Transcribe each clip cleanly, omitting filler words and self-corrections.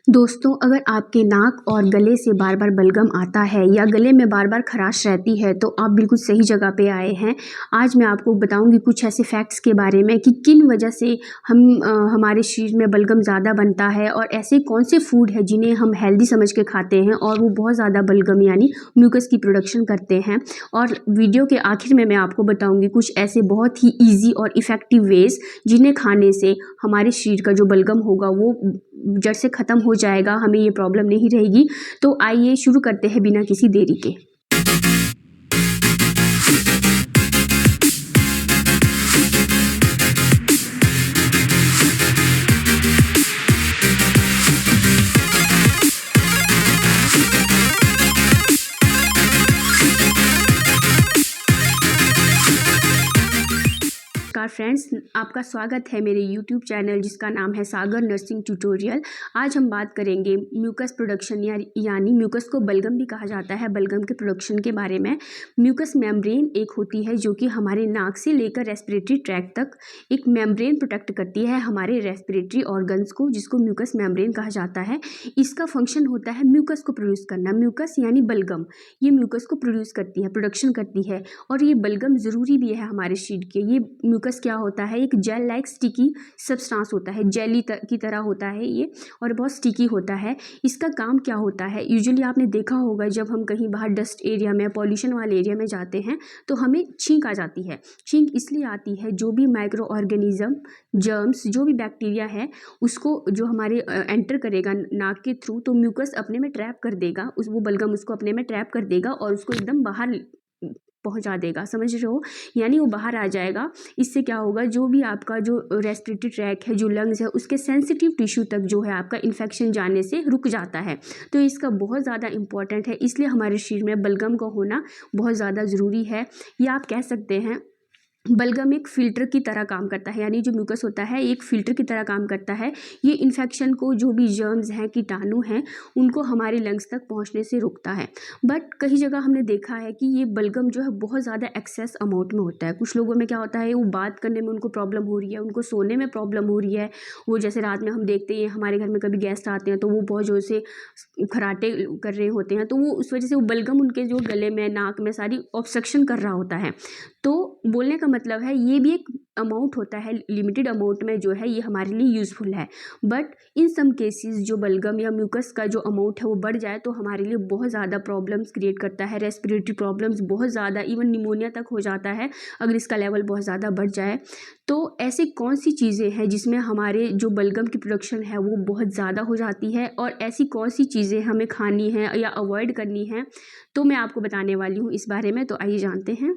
दोस्तों, अगर आपके नाक और गले से बार बार बलगम आता है या गले में बार बार खराश रहती है तो आप बिल्कुल सही जगह पे आए हैं। आज मैं आपको बताऊंगी कुछ ऐसे फैक्ट्स के बारे में कि किन वजह से हमारे शरीर में बलगम ज़्यादा बनता है और ऐसे कौन से फूड है जिन्हें हम हेल्दी समझ के खाते हैं और वो बहुत ज़्यादा बलगम यानी म्यूकस की प्रोडक्शन करते हैं। और वीडियो के आखिर में मैं आपको बताऊँगी कुछ ऐसे बहुत ही ईजी और इफ़ेक्टिव वेज़ जिन्हें खाने से हमारे शरीर का जो बलगम होगा वो जड़ से ख़त्म हो जाएगा, हमें ये प्रॉब्लम नहीं रहेगी। तो आइए शुरू करते हैं बिना किसी देरी के। नमस्कार फ्रेंड्स, आपका स्वागत है मेरे YouTube चैनल जिसका नाम है सागर नर्सिंग ट्यूटोरियल। आज हम बात करेंगे म्यूकस प्रोडक्शन यानी म्यूकस को बलगम भी कहा जाता है, बलगम के प्रोडक्शन के बारे में। म्यूकस मेम्ब्रेन एक होती है जो कि हमारे नाक से लेकर रेस्पिरेटरी ट्रैक्ट तक एक मेम्ब्रेन प्रोटेक्ट करती है हमारे रेस्पिरेटरी ऑर्गन्स को, जिसको म्यूकस मेम्ब्रेन कहा जाता है। इसका फंक्शन होता है म्यूकस को प्रोड्यूस करना। म्यूकस यानी बलगम, ये म्यूकस को प्रोड्यूस करती है, प्रोडक्शन करती है। और ये बलगम ज़रूरी भी है हमारे शरीर के। ये म्यूकस क्या होता है, एक जेल लाइक स्टिकी सब्सटेंस होता है, जेली की तरह होता है ये, और बहुत स्टिकी होता है। इसका काम क्या होता है, यूजुअली आपने देखा होगा जब हम कहीं बाहर डस्ट एरिया में, पॉल्यूशन वाले एरिया में जाते हैं तो हमें छींक आ जाती है। छींक इसलिए आती है, जो भी माइक्रो ऑर्गेनिज्म, जर्म्स, जो भी बैक्टीरिया है उसको जो हमारे एंटर करेगा नाक के थ्रू, तो म्यूकस अपने में ट्रैप कर देगा, वो बलगम उसको अपने में ट्रैप कर देगा और उसको एकदम बाहर पहुंचा देगा। समझ रहे हो, यानी वो बाहर आ जाएगा। इससे क्या होगा, जो भी आपका जो रेस्पिरेटरी ट्रैक है, जो लंग्स है, उसके सेंसिटिव टिश्यू तक जो है आपका इन्फेक्शन जाने से रुक जाता है। तो इसका बहुत ज़्यादा इंपॉर्टेंट है, इसलिए हमारे शरीर में बलगम का होना बहुत ज़्यादा ज़रूरी है। या आप कह सकते हैं बलगम एक फ़िल्टर की तरह काम करता है, यानी जो म्यूकस होता है एक फ़िल्टर की तरह काम करता है। ये इन्फेक्शन को, जो भी जर्म्स हैं, कीटाणु हैं, उनको हमारे लंग्स तक पहुंचने से रोकता है। बट कई जगह हमने देखा है कि ये बलगम जो है बहुत ज़्यादा एक्सेस अमाउंट में होता है। कुछ लोगों में क्या होता है, वो बात करने में उनको प्रॉब्लम हो रही है, उनको सोने में प्रॉब्लम हो रही है। वो जैसे रात में हम देखते हैं हमारे घर में कभी गेस्ट आते हैं तो वो बहुत ज़ोर से खराटे कर रहे होते हैं, तो वो उस वजह से वो बलगम उनके जो गले में, नाक में सारी ऑब्स्ट्रक्शन कर रहा होता है। तो बोलने का मतलब है ये भी एक अमाउंट होता है, लिमिटेड अमाउंट में जो है ये हमारे लिए यूज़फुल है। बट इन सम केसेस जो बलगम या म्यूकस का जो अमाउंट है वो बढ़ जाए तो हमारे लिए बहुत ज़्यादा प्रॉब्लम्स क्रिएट करता है। रेस्पिरेटरी प्रॉब्लम्स बहुत ज़्यादा, इवन निमोनिया तक हो जाता है अगर इसका लेवल बहुत ज़्यादा बढ़ जाए। तो ऐसी कौन सी चीज़ें हैं जिसमें हमारे जो बलगम की प्रोडक्शन है वो बहुत ज़्यादा हो जाती है, और ऐसी कौन सी चीज़ें हमें खानी है या अवॉइड करनी है, तो मैं आपको बताने वाली हूँ इस बारे में। तो आइए जानते हैं।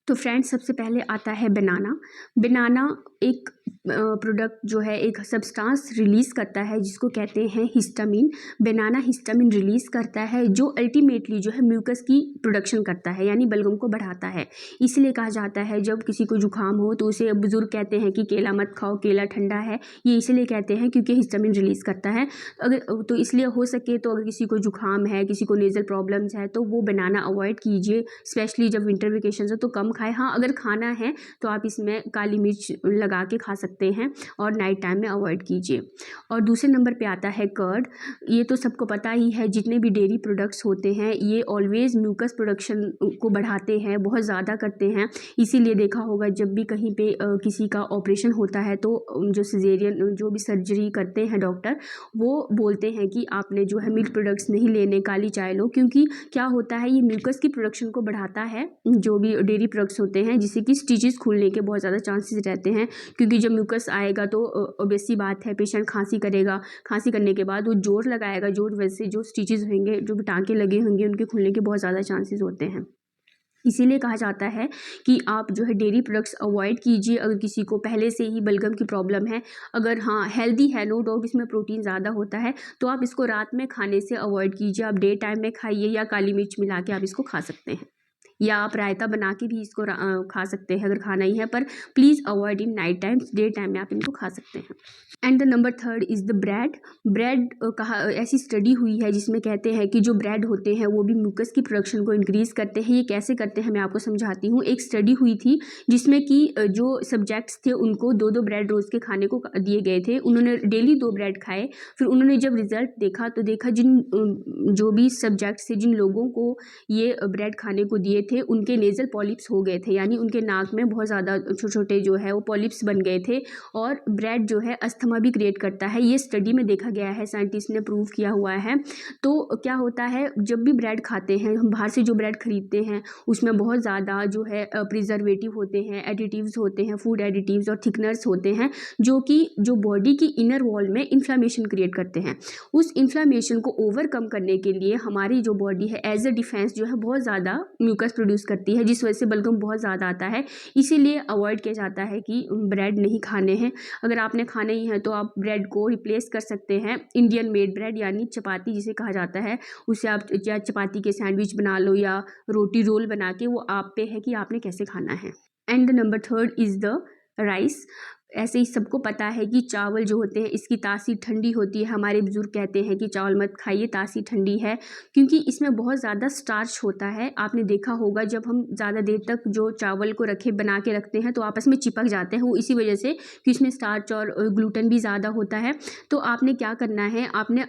तो फ्रेंड्स, सबसे पहले आता है बनाना। बनाना एक प्रोडक्ट जो है, एक सब्सटेंस रिलीज़ करता है जिसको कहते हैं हिस्टामिन। बनाना हिस्टामिन रिलीज़ करता है जो अल्टीमेटली जो है म्यूकस की प्रोडक्शन करता है, यानी बलगम को बढ़ाता है। इसलिए कहा जाता है जब किसी को जुकाम हो तो उसे बुजुर्ग कहते हैं कि केला मत खाओ, केला ठंडा है। ये इसलिए कहते हैं क्योंकि हिस्टामिन रिलीज़ करता है। अगर तो इसलिए हो सके तो अगर किसी को जुकाम है, किसी को नेज़ल प्रॉब्लम्स है, तो वो बनाना अवॉइड कीजिए, स्पेशली जब विंटर वेकेशन है तो कम खाएं। हाँ, अगर खाना है तो आप इसमें काली मिर्च लगा के खा सकते हैं और नाइट टाइम में अवॉइड कीजिए। और दूसरे नंबर पे आता है कर्ड। ये तो सबको पता ही है, जितने भी डेयरी प्रोडक्ट्स होते हैं ये ऑलवेज म्यूकस प्रोडक्शन को बढ़ाते हैं, बहुत ज़्यादा करते हैं। इसीलिए देखा होगा जब भी कहीं पे किसी का ऑपरेशन होता है तो जो सिजेरियन, जो भी सर्जरी करते हैं डॉक्टर, वो बोलते हैं कि आपने जो है मिल्क प्रोडक्ट्स नहीं लेने, काली चाय लो। क्योंकि क्या होता है, ये म्यूकस की प्रोडक्शन को बढ़ाता है, जो भी डेयरी प्रोडक्ट्स होते हैं, जिससे कि स्टिचेस खुलने के बहुत ज़्यादा चांसेस रहते हैं। क्योंकि जब म्यूकस आएगा तो ऑब्वियस सी बात है, पेशेंट खांसी करेगा, खांसी करने के बाद वो जोर लगाएगा, जोर वजह से जो स्टिचेस होंगे, जो भी टाँके लगे होंगे, उनके खुलने के बहुत ज़्यादा चांसेस होते हैं। इसीलिए कहा जाता है कि आप जो है डेयरी प्रोडक्ट्स अवॉइड कीजिए अगर किसी को पहले से ही बलगम की प्रॉब्लम है। अगर हाँ हेल्दी है, नो डाउट इसमें प्रोटीन ज़्यादा होता है, तो आप इसको रात में खाने से अवॉइड कीजिए। आप डे टाइम में खाइए या काली मिर्च मिला के आप इसको खा सकते हैं। या आप रायता बना के भी इसको खा सकते हैं अगर खाना ही है, पर please avoid in night times, day time में आप इनको खा सकते हैं। And the number third is the bread. Bread कहा ऐसी स्टडी हुई है जिसमें कहते हैं कि जो ब्रेड होते हैं वो भी म्यूकस की प्रोडक्शन को इंक्रीज़ करते हैं। ये कैसे करते हैं मैं आपको समझाती हूँ। एक स्टडी हुई थी जिसमें कि जो सब्जेक्ट्स थे उनको 2-2 ब्रेड रोज़ के खाने को दिए गए थे। उन्होंने डेली 2 ब्रेड खाए। फिर उन्होंने जब रिजल्ट देखा तो देखा जो भी सब्जेक्ट्स थे, जिन लोगों को ये ब्रेड खाने को दिए थे, उनके नेज़ल पॉलिप्स हो गए थे, यानी उनके नाक में बहुत ज़्यादा छोटे-छोटे जो है वो पॉलिप्स बन गए थे। और ब्रेड जो है अस्थमा भी क्रिएट करता है। ये स्टडी में देखा गया है, साइंटिस्ट ने प्रूव किया हुआ है। तो क्या होता है, जब भी ब्रेड खाते हैं हम, बाहर से जो ब्रेड खरीदते हैं उसमें बहुत ज़्यादा जो है प्रिजर्वेटिव होते हैं, एडिटिव्स होते हैं, फूड एडिटिव्स और थिकनर्स होते हैं, जो कि जो बॉडी की इनर वॉल में इन्फ्लामेशन क्रिएट करते हैं। उस इन्फ्लामेशन को ओवरकम करने के लिए हमारी जो बॉडी है एज अ डिफेंस जो है बहुत ज़्यादा म्यूकस प्रोड्यूस करती है, जिस वजह से बलगम बहुत ज़्यादा आता है। इसीलिए अवॉइड किया जाता है कि ब्रेड नहीं खाने हैं। अगर आपने खाने ही हैं तो आप ब्रेड को रिप्लेस कर सकते हैं इंडियन मेड ब्रेड, यानी चपाती जिसे कहा जाता है, उससे आप या चपाती के सैंडविच बना लो या रोटी रोल बना के, वो आप पे है कि आपने कैसे खाना है। And the number third is the rice. ऐसे ही सबको पता है कि चावल जो होते हैं इसकी तासीर ठंडी होती है। हमारे बुजुर्ग कहते हैं कि चावल मत खाइए, तासीर ठंडी है, क्योंकि इसमें बहुत ज़्यादा स्टार्च होता है। आपने देखा होगा जब हम ज़्यादा देर तक जो चावल को बना के रखते हैं तो आपस में चिपक जाते हैं, वो इसी वजह से कि इसमें स्टार्च और ग्लूटेन भी ज़्यादा होता है। तो आपने क्या करना है, आपने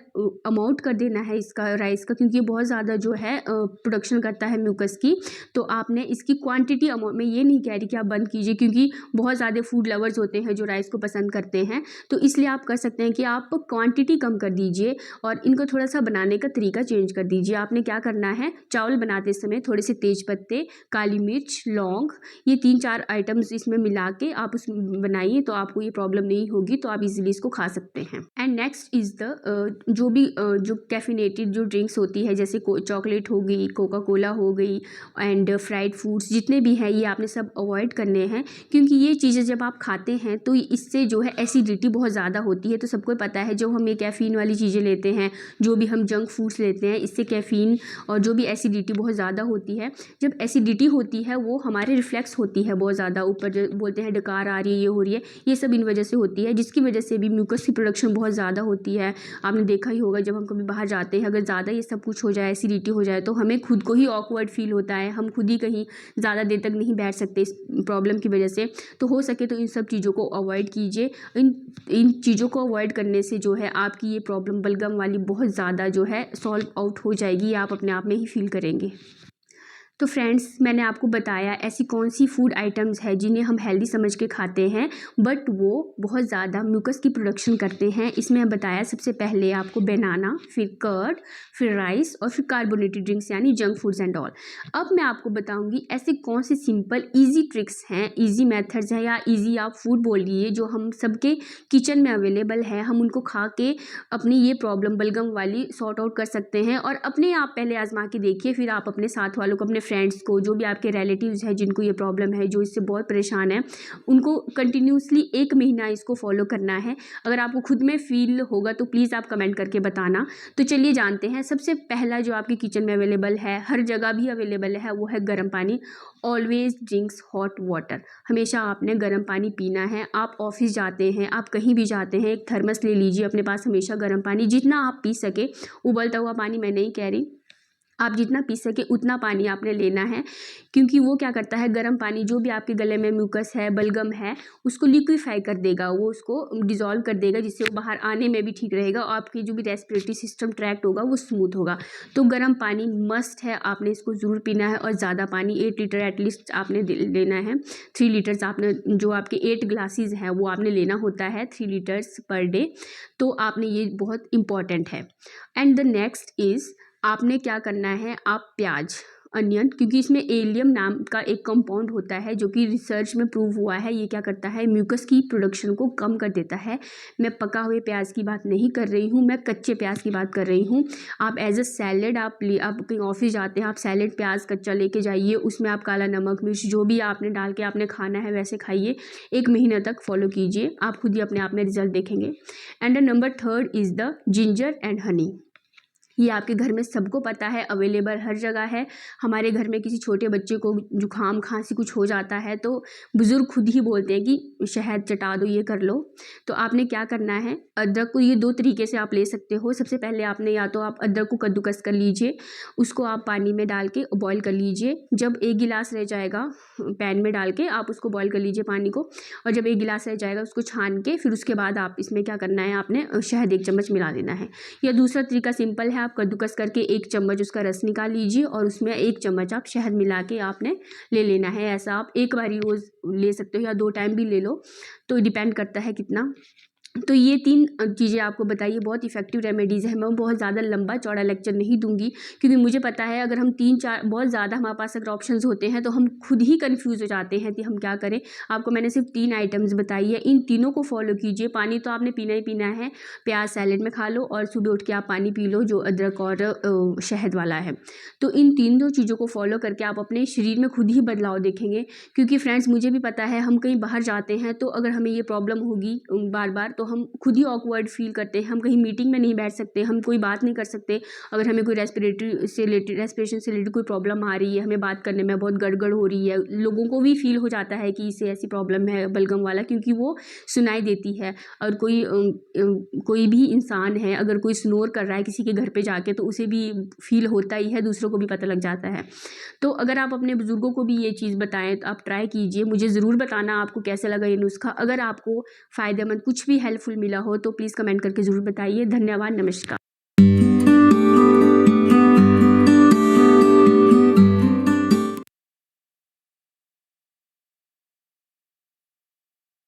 अमाउंट कर देना है इसका, राइस का, क्योंकि ये बहुत ज़्यादा जो है प्रोडक्शन करता है म्यूकस की। तो आपने इसकी क्वांटिटी अमाउंट, मैं ये नहीं कह रही कि आप बंद कीजिए, क्योंकि बहुत ज़्यादा फूड लवर्स होते हैं जो राइस को पसंद करते हैं, तो इसलिए आप कर सकते हैं कि आप क्वांटिटी कम कर दीजिए और इनको थोड़ा सा बनाने का तरीका चेंज कर दीजिए। आपने क्या करना है, चावल बनाते समय थोड़े से तेज पत्ते, काली मिर्च, लौंग, ये 3-4 आइटम्स इसमें मिला के आप उसमें बनाइए, तो आपको ये प्रॉब्लम नहीं होगी, तो आप इजीली इसको खा सकते हैं। एंड नेक्स्ट इज़ द जो भी जो कैफिनेटेड जो ड्रिंक्स होती है, जैसे चॉकलेट हो गई, कोका कोला हो गई एंड फ्राइड फूड्स, जितने भी हैं ये आपने सब अवॉइड करने हैं, क्योंकि ये चीज़ें जब आप खाते हैं तो इससे जो है एसिडिटी बहुत ज़्यादा होती है। तो सबको पता है जब हम ये कैफ़ीन वाली चीज़ें लेते हैं, जो भी हम जंक फूड्स लेते हैं, इससे कैफ़ीन और जो भी एसिडिटी बहुत ज़्यादा होती है। जब एसिडिटी होती है वो हमारे रिफ्लेक्स होती है बहुत ज़्यादा, ऊपर जो बोलते हैं डकार आ रही है, ये हो रही है, ये सब इन वजह से होती है, जिसकी वजह से भी म्यूकस की प्रोडक्शन बहुत ज़्यादा होती है। आपने देखा ही होगा जब हम कभी बाहर जाते हैं, अगर ज़्यादा ये सब कुछ हो जाए, एसिडिटी हो जाए, तो हमें खुद को ही ऑकवर्ड फील होता है, हम खुद ही कहीं ज़्यादा देर तक नहीं बैठ सकते इस प्रॉब्लम की वजह से। तो हो सके तो इन सब चीज़ों को अवॉइड कीजिए। इन चीज़ों को अवॉइड करने से जो है आपकी ये प्रॉब्लम बलगम वाली बहुत ज़्यादा जो है सॉल्व आउट हो जाएगी, आप अपने आप में ही फील करेंगे। तो फ्रेंड्स, मैंने आपको बताया ऐसी कौन सी फूड आइटम्स है जिन्हें हम हेल्दी समझ के खाते हैं, बट वो बहुत ज़्यादा म्यूकस की प्रोडक्शन करते हैं। इसमें मैं बताया सबसे पहले आपको बनाना, फिर कर्ड, फिर राइस और फिर कार्बोनेटेड ड्रिंक्स यानी जंक फूड्स एंड ऑल। अब मैं आपको बताऊंगी ऐसे कौन से सिंपल ईजी ट्रिक्स हैं, ईजी मेथड्स हैं, या ईजी आप फूड बोलिए, जो हम सबके किचन में अवेलेबल है। हम उनको खा के अपनी ये प्रॉब्लम बलगम वाली सॉर्ट आउट कर सकते हैं। और अपने आप पहले आजमा के देखिए, फिर आप अपने साथ वालों को, अपने फ्रेंड्स को, जो भी आपके रिलेटिव्स हैं जिनको ये प्रॉब्लम है, जो इससे बहुत परेशान है, उनको कंटिन्यूसली 1 महीना इसको फॉलो करना है। अगर आपको खुद में फील होगा तो प्लीज़ आप कमेंट करके बताना। तो चलिए जानते हैं। सबसे पहला जो आपके किचन में अवेलेबल है, हर जगह भी अवेलेबल है, वो है गर्म पानी। Always drinks hot water. हमेशा आपने गर्म पानी पीना है। आप ऑफिस जाते हैं, आप कहीं भी जाते हैं, एक थर्मस ले लीजिए अपने पास, हमेशा गर्म पानी, जितना आप पी सके। उबलता हुआ पानी मैं नहीं कह रही, आप जितना पी सके उतना पानी आपने लेना है, क्योंकि वो क्या करता है, गर्म पानी जो भी आपके गले में म्यूकस है, बलगम है, उसको लिक्विफाई कर देगा, वो उसको डिज़ोल्व कर देगा, जिससे वो बाहर आने में भी ठीक रहेगा और आपकी जो भी रेस्पिरेटरी सिस्टम ट्रैक्ट होगा वो स्मूथ होगा। तो गर्म पानी मस्ट है, आपने इसको ज़रूर पीना है। और ज़्यादा पानी, 8 लीटर एटलीस्ट आपने लेना है। 3 लीटर्स आपने, जो आपके 8 ग्लासेस हैं वो आपने लेना होता है, 3 लीटर्स पर डे। तो आपने ये बहुत इंपॉर्टेंट है। एंड द नेक्स्ट इज़, आपने क्या करना है, आप प्याज, अनियन, क्योंकि इसमें एलियम नाम का एक कंपाउंड होता है जो कि रिसर्च में प्रूव हुआ है, ये क्या करता है, म्यूकस की प्रोडक्शन को कम कर देता है। मैं पका हुए प्याज की बात नहीं कर रही हूँ, मैं कच्चे प्याज की बात कर रही हूँ। आप एज अ सैलेड, आप कहीं ऑफिस जाते हैं, आप सैलेड प्याज कच्चा लेके जाइए, उसमें आप काला नमक मिर्च जो भी आपने डाल के आपने खाना है वैसे खाइए। 1 महीने तक फॉलो कीजिए, आप खुद ही अपने आप में रिजल्ट देखेंगे। And the number 3 is the ginger and honey. ये आपके घर में सबको पता है, अवेलेबल हर जगह है। हमारे घर में किसी छोटे बच्चे को जुकाम खांसी कुछ हो जाता है तो बुज़ुर्ग खुद ही बोलते हैं कि शहद चटा दो, ये कर लो। तो आपने क्या करना है, अदरक को ये 2 तरीके से आप ले सकते हो। सबसे पहले आपने या तो आप अदरक को कद्दूकस कर लीजिए, उसको आप पानी में डाल के बॉईल कर लीजिए। जब 1 गिलास रह जाएगा पैन में डाल के आप उसको बॉईल कर लीजिए पानी को, और जब 1 गिलास रह जाएगा उसको छान के फिर उसके बाद आप इसमें क्या करना है, आपने शहद 1 चम्मच मिला देना है। या दूसरा तरीका सिंपल है, आप कद्दूकस करके 1 चम्मच उसका रस निकाल लीजिए और उसमें 1 चम्मच आप शहद मिला के आपने ले लेना है। ऐसा आप एक बार ही रोज़ ले सकते हो या 2 टाइम भी ले लो, तो डिपेंड करता है कितना। तो ये 3 चीज़ें आपको बताइए, बहुत इफ़ेक्टिव रेमेडीज़ है। मैं बहुत ज़्यादा लंबा चौड़ा लेक्चर नहीं दूंगी, क्योंकि मुझे पता है अगर हम 3-4 बहुत ज़्यादा हमारे पास अगर ऑप्शंस होते हैं तो हम खुद ही कंफ्यूज हो जाते हैं कि हम क्या करें। आपको मैंने सिर्फ 3 आइटम्स बताई है, इन तीनों को फॉलो कीजिए। पानी तो आपने पीना ही पीना है, प्याज सैलेड में खा लो और सुबह उठ के आप पानी पी लो जो अदरक और शहद वाला है। तो इन तीनों चीज़ों को फॉलो करके आप अपने शरीर में खुद ही बदलाव देखेंगे। क्योंकि फ्रेंड्स मुझे भी पता है, हम कहीं बाहर जाते हैं तो अगर हमें ये प्रॉब्लम होगी बार बार तो हम खुद ही ऑकवर्ड फील करते हैं। हम कहीं मीटिंग में नहीं बैठ सकते, हम कोई बात नहीं कर सकते। अगर हमें कोई रेस्पिरेशन से रिलेटेड कोई प्रॉब्लम आ रही है, हमें बात करने में बहुत गड़बड़ हो रही है, लोगों को भी फील हो जाता है कि इसे ऐसी प्रॉब्लम है बलगम वाला, क्योंकि वो सुनाई देती है। और कोई भी इंसान है अगर कोई स्नोर कर रहा है किसी के घर पे जाके तो उसे भी फील होता ही है, दूसरों को भी पता लग जाता है। तो अगर आप अपने बुजुर्गों को भी ये चीज़ बताएं तो आप ट्राई कीजिए। मुझे ज़रूर बताना आपको कैसे लगा ये नुस्खा। अगर आपको फ़ायदेमंद कुछ भी हेल्पफुल मिला हो तो प्लीज़ कमेंट करके ज़रूर बताइए। धन्यवाद, नमस्कार।